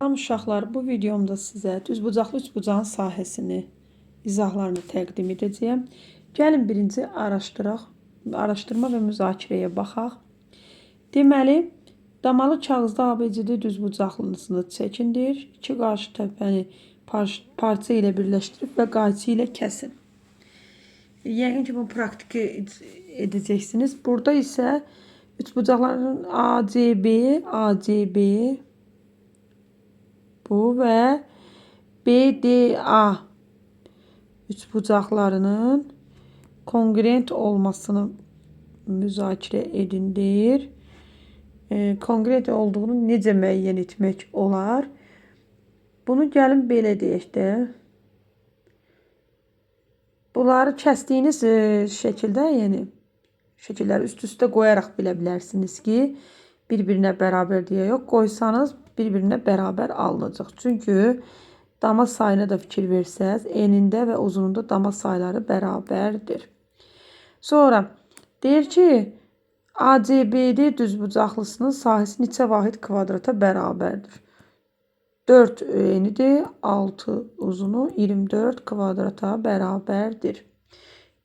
Salam uşaqlar, bu videomda sizə düzbucaqlı üçbucağın sahəsini, izahlarını təqdim edəcəyəm. Gəlin birinci araşdırma və müzakirəyə baxaq. Deməli, damalı kağızda ABCD düzbucaqlısını çəkindir. İki qarşı təpəni parça ilə birləşdirib və qayçı ilə kəsin. Yəqin ki, bu praktiki edəcəksiniz. Burada isə üçbucaqların ACB bu və BDA üçbucaqlarının kongruent olmasını müzakirə edindir. Kongruent olduğunu necə müəyyən etmək olar? Bunu gəlin belə deyək də. Bunları kəsdiyiniz şəkildə, yəni şəkilləri üst-üstə qoyaraq bilə bilərsiniz ki, bir-birinə bərabər deyə yox, qoysanız bir-birinə bərabər alınacaq. Çünki dama sayına da fikir versəz, enində və uzununda dama sayları bərabərdir. Sonra deyir ki, ACBD düzbucaqlısının sahəsi neçə vahid kvadrata bərabərdir? 4 enidir, 6 uzunu 24 kvadrata bərabərdir.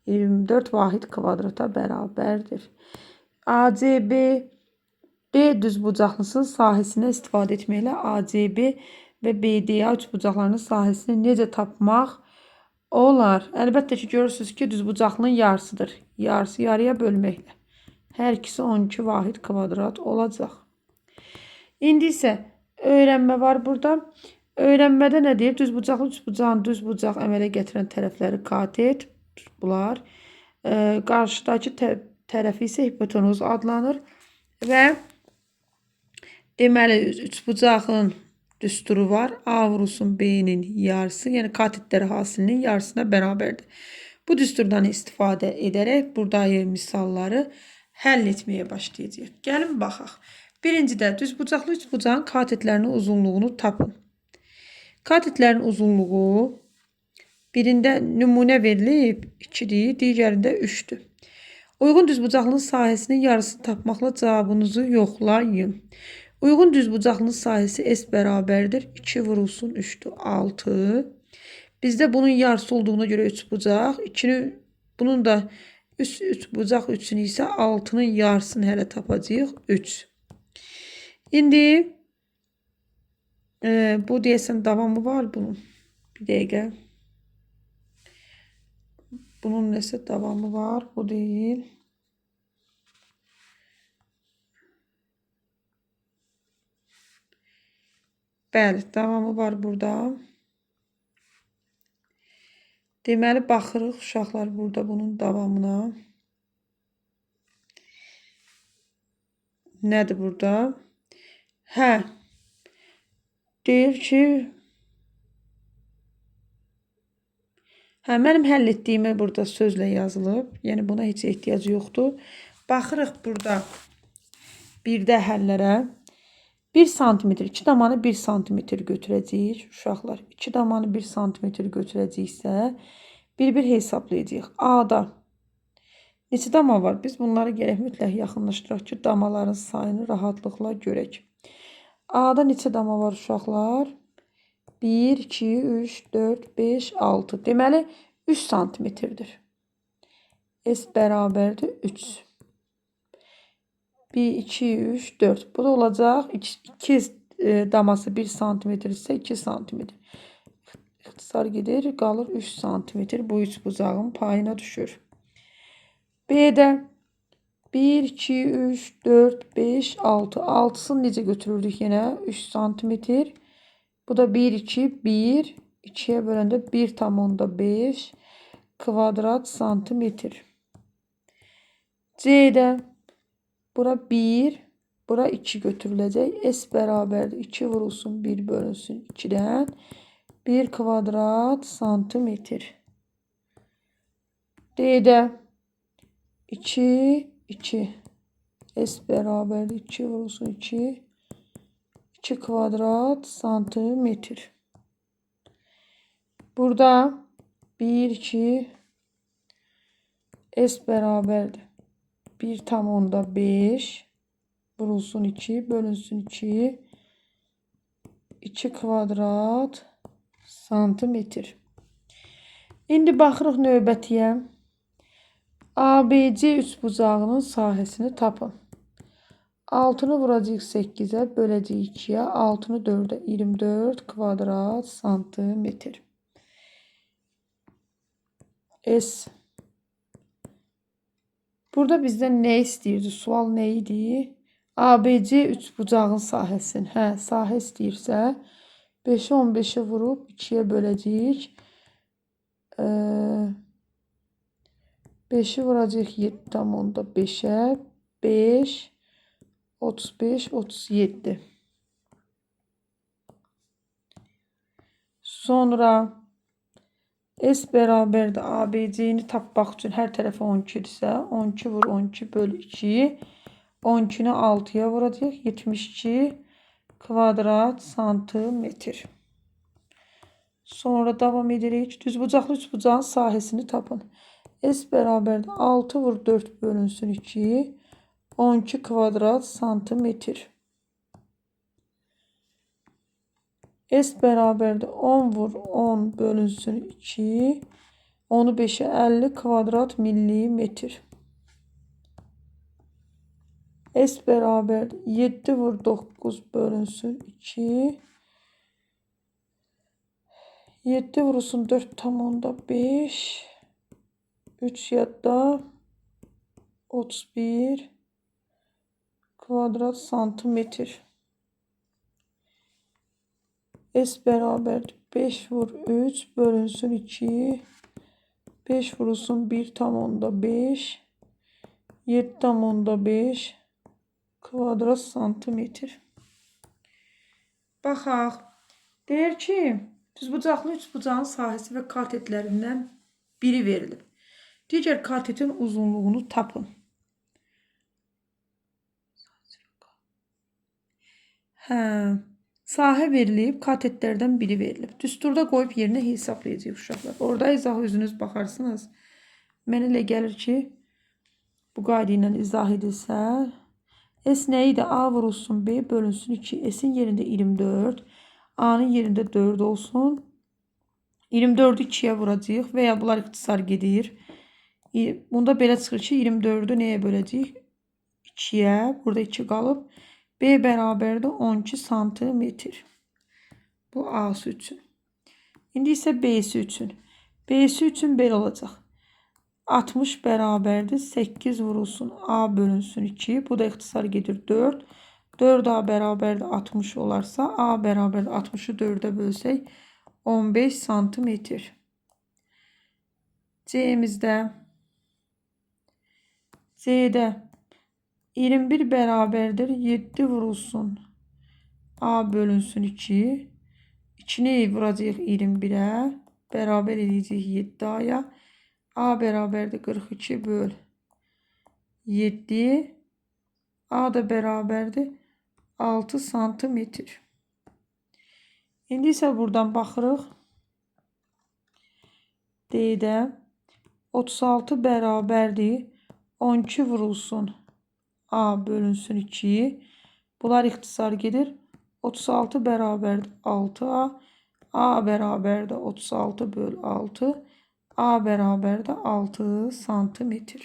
24 vahid kvadrata bərabərdir. ACB düzbucaqlısının sahəsinə istifadə etməklə ACB və BDA üçbucaqlarının sahəsini necə tapmaq olar? Əlbəttə ki, görürsünüz ki, düzbucaqlının yarısıdır. Yarısı yarıya bölməklə. Hər ikisi 12 vahid kvadrat olacaq. İndi isə öyrənmə var burada. Öyrənmədə nə deyir? Düzbucaqlı üçbucağın düzbucaq əmələ gətirən tərəfləri katet. Bunlar. Qarşıdakı tərəfi isə hipotenuz adlanır. Və deməli, üçbucağın düsturu var. A vurulsun B-nin yarısı, yəni katetləri hasilinin yarısına bərabərdir. Bu düsturdan istifadə edərək buradakı misalları həll etməyə başlayacağıq. Gəlin baxaq. Birincidə düzbucaqlı üçbucağın katetlərinin uzunluğunu tapın. Katetlərin uzunluğu birində nümunə verilib 2-dir, digərində 3-dür. Uyğun düzbucaqlının sahəsinin yarısını tapmaqla cavabınızı yoxlayın. Uyğun düzbucaqlının sahəsi S bərabərdir. 2 vurulsun 3-dür, 6. Bizdə bunun yarısı olduğuna görə üçbucaq. Bunun da üçbucaq 3-ünü isə 6-nın yarısını hələ tapacağıq. 3. İndi bu deyəsən davamı var bunun. Bir dəqiqə. Bunun nəsə davamı var. Bu deyil. Bəli, davamı var burada. Deməli, baxırıq uşaqlar burada bunun davamına. Nədir burada? Hə. Deyir ki, mənim həll etdiyimi burada sözlə yazılıb. Yəni, buna heç ehtiyac yoxdur. Baxırıq burada birdə həllərə. 1 sm, 2 damanı 1 sm götürəcəyik. Uşaqlar, 2 damanı 1 sm götürəcəksə, bir-bir hesablayacağıq. A-da neçə dama var? Biz bunları gərək mütləq yaxınlaşdıraq ki, damaların sayını rahatlıqla görək. A-da neçə dama var uşaqlar? 1, 2, 3, 4, 5, 6. Deməli, 3 santimetrdir. S bərabərdir 3. 1, 2, 3, 4. Bu da olacaq. 2 daması 1 santimetr isə 2 santimetr. İxtisar gedir, qalır 3 santimetr. Bu üçbucağın payına düşür. B-də 1, 2, 3, 4, 5, 6. 6'sını necə götürürdük yenə? 3 santimetr. Bu da 1, 2, 1. 2'ye böləndə 1,5 kvadrat santimetr. C'də bura 1, bura 2 götürüləcək. S bərabərdir. 2 vurulsun 1 bölünsün 2'dən. 1 kvadrat santimetr. D'də 2, 2. S bərabərdir. 2 vurulsun 2. 2 kvadrat santimetr. Burada 1, 2. S bərabərdir. 1,5 vurulsun 2 bölünsün 2. 2 kvadrat santimetr. İndi baxırıq növbətiyə. ABC üçbucağının sahəsini tapın. 6'nı vuracağıq 8'e, böləcəyik 2'ye, 6'nı 4'e, 24 kvadrat santimetr. S. Burada bizden ne istəyirdi? Sual ne idi? ABC üçbucağın sahəsini. Hə, sahə istəyirsə 5'i 15'e vurub 2'ye böləcəyik. 5'i vuracağıq 7,5'e. 5, 35, 37. Sonra S bərabərdir ABC-ni tapmaq üçün hər tərəfə 12 isə 12 vur 12 böl 2. 12'ni 6'ya vuracaq. 72 kvadrat santimetr. Sonra devam edirik. Düzbucaqlı üçbucağın sahəsini tapın. S bərabərdir 6 vur 4 bölünsün 2. 12 kvadrat santimetr. S bərabərdir 10 vur 10 bölünsün 2. 10'u 5'e 50 kvadrat millimetr. S bərabərdir 7 vur 9 bölünsün 2. 7 vurulsun 4,5. 3 yadda 31 kvadrat santimetr. S bərabərdir 5 vur 3 bölünsün 2. 5 vurulsun 1,5. 7,5 kvadrat santimetr. Baxaq. Deyir ki, düzbucaqlı üçbucağın sahəsi və katetlərindən biri verilib. Digər katetin uzunluğunu tapın. Hə, sahə verilib, katetlərdən biri verilib. Düsturda qoyub yerinə hesablayacağıq uşaqlar. Orada izah özünüz baxarsınız. Mənə elə gəlir ki, bu qayda ilə izah edilsə, S nə idi? A vurulsun B bölünsün 2. S'in yerində 24. A'nın yerində 4 olsun. 24'ü 2'ye vuracağıq və ya bunlar ixtisar gedir. Bunda belə çıxır ki, 24'ü nəyə böləcəyik? 2'ye. Burada 2 qalıb. B bərabərdir 12 santimetr. Bu A'sı üçün. İndi isə B'si üçün. B'si üçün belə olacaq. 60 bərabərdir 8 vurulsun A bölünsün 2. Bu da ixtisar gedir 4. 4A bərabərdir 60 olarsa A bərabərdir 60'ı 4'e bölsək 15 santimetr. C'mizdə 21 bərabərdir 7 vurulsun A bölünsün 2. 2'ni vuracağıq 21'e. Bərabər edəcəyik 7A'ya. A bərabərdir 42 böl 7. A da bərabərdir 6 santimetr. İndi isə buradan baxırıq. D'də 36 bərabərdir 12 vurulsun A bölünsün 2. Bunlar ixtisar gedir. 36 bərabərdir 6A. A bərabərdir 36 böl 6. A bərabərdir 6 santimetr.